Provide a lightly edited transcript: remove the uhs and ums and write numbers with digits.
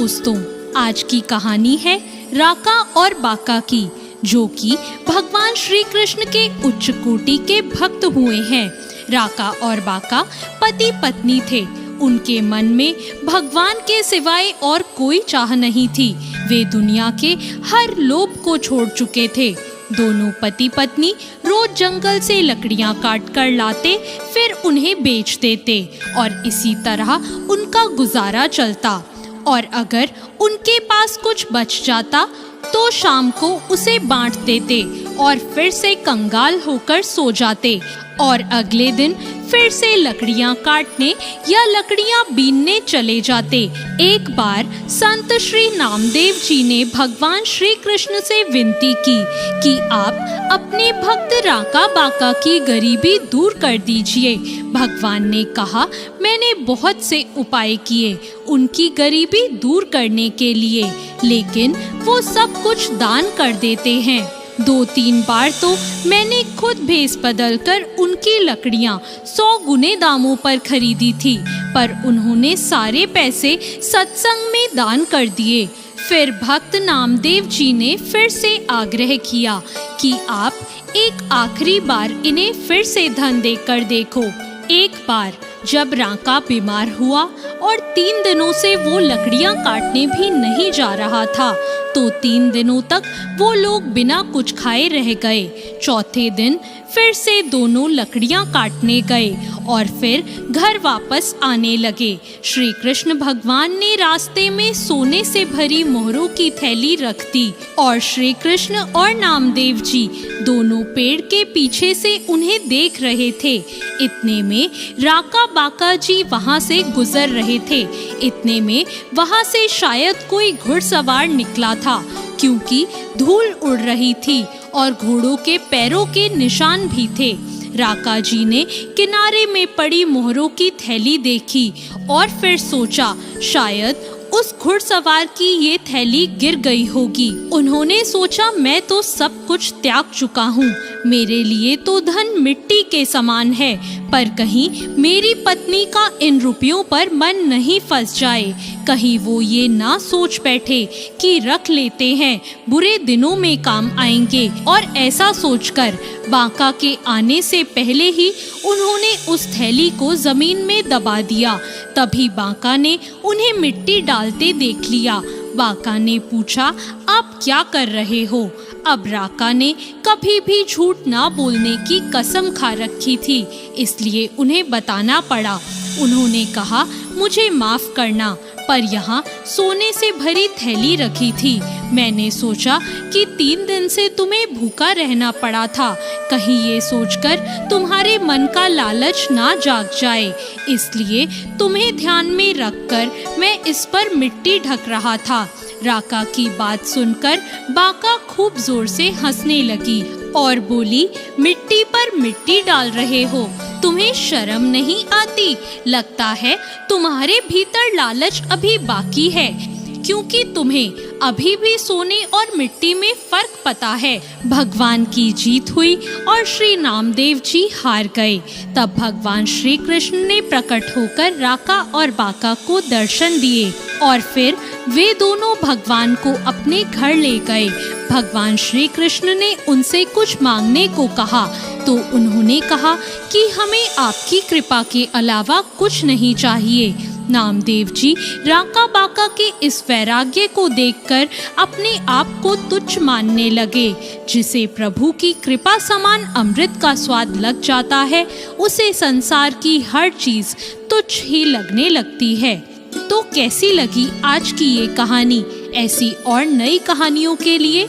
दोस्तों, आज की कहानी है राका और बाका की, जो कि भगवान श्री कृष्ण के उच्च कोटि के भक्त हुए हैं। राका और बाका पति पत्नी थे। उनके मन में भगवान के सिवाय और कोई चाह नहीं थी। वे दुनिया के हर लोभ को छोड़ चुके थे। दोनों पति पत्नी रोज जंगल से लकड़ियां काट कर लाते, फिर उन्हें बेच देते और इसी तरह उनका गुजारा चलता। और अगर उनके पास कुछ बच जाता तो शाम को उसे बांट देते और फिर से कंगाल होकर सो जाते और अगले दिन फिर से लकड़ियां काटने या लकड़ियां बीनने चले जाते। एक बार संत श्री नामदेव जी ने भगवान श्री कृष्ण से विनती की कि आप अपने भक्त राका बाका की गरीबी दूर कर दीजिए। भगवान ने कहा, मैंने बहुत से उपाय किए उनकी गरीबी दूर करने के लिए, लेकिन वो सब कुछ दान कर देते हैं। 2-3 बार तो मैंने खुद भेस बदल कर उनकी लकड़ियां 100 गुने दामों पर खरीदी थी, पर उन्होंने सारे पैसे सत्संग में दान कर दिए। फिर भक्त नामदेव जी ने फिर से आग्रह किया कि आप एक आखिरी बार इन्हें फिर से धन देकर देखो। एक बार जब राका बीमार हुआ और 3 दिनों से वो लकड़ियां काटने भी नहीं जा रहा था, तो 3 दिनों तक वो लोग बिना कुछ खाए रह गए। चौथे दिन फिर से दोनों लकड़ियां काटने गए और फिर घर वापस आने लगे। श्री कृष्ण भगवान ने रास्ते में सोने से भरी मोहरों की थैली रख दी और श्री कृष्ण और नामदेव जी दोनों पेड़ के पीछे से उन्हें देख रहे थे। इतने में राका बाका जी वहां से गुजर रहे थे। इतने में वहां से शायद कोई घुड़सवार निकला था, क्योंकि धूल उड़ रही थी और घोड़ों के पैरों के निशान भी थे। राका जी ने किनारे में पड़ी मोहरों की थैली देखी और फिर सोचा, शायद उस घुड़सवार की ये थैली गिर गई होगी। उन्होंने सोचा, मैं तो सब कुछ त्याग चुका हूँ, मेरे लिए तो धन मिट्टी के समान है, पर कहीं मेरी पत्नी का इन रुपयों पर मन नहीं फंस जाए। कहीं वो ये ना सोच बैठे कि रख लेते हैं, बुरे दिनों में काम आएंगे। और ऐसा सोचकर बाका के आने से पहले ही उन्होंने उस थैली को जमीन में दबा दिया। तभी बाका ने उन्हें मिट्टी डालते देख लिया। बाका ने पूछा, आप क्या कर रहे हो? अब राका ने कभी भी झूठ ना बोलने की कसम खा रखी थी, इसलिए उन्हें बताना पड़ा। उन्होंने कहा, मुझे माफ करना, पर यहाँ सोने से भरी थैली रखी थी। मैंने सोचा कि 3 दिन से तुम्हें भूखा रहना पड़ा था, कहीं ये सोचकर तुम्हारे मन का लालच ना जाग जाए, इसलिए तुम्हें ध्यान में रखकर मैं इस पर मिट्टी ढक रहा था। राका की बात सुनकर बाका खूब जोर से हंसने लगी और बोली, मिट्टी पर मिट्टी डाल रहे हो, तुम्हें शर्म नहीं आती? लगता है तुम्हारे भीतर लालच अभी बाकी है, क्योंकि तुम्हें अभी भी सोने और मिट्टी में फर्क पता है। भगवान की जीत हुई और श्री नामदेव जी हार गए। तब भगवान श्री कृष्ण ने प्रकट होकर राका और बाका को दर्शन दिए और फिर वे दोनों भगवान को अपने घर ले गए। भगवान श्री कृष्ण ने उनसे कुछ मांगने को कहा, तो उन्होंने कहा कि हमें आपकी कृपा के अलावा कुछ नहीं चाहिए। नामदेव जी राका बाका के इस वैराग्य को देखकर अपने आप को तुच्छ मानने लगे। जिसे प्रभु की कृपा समान अमृत का स्वाद लग जाता है, उसे संसार की हर चीज तुच्छ ही लगने लगती है। तो कैसी लगी आज की ये कहानी? ऐसी और नई कहानियों के लिए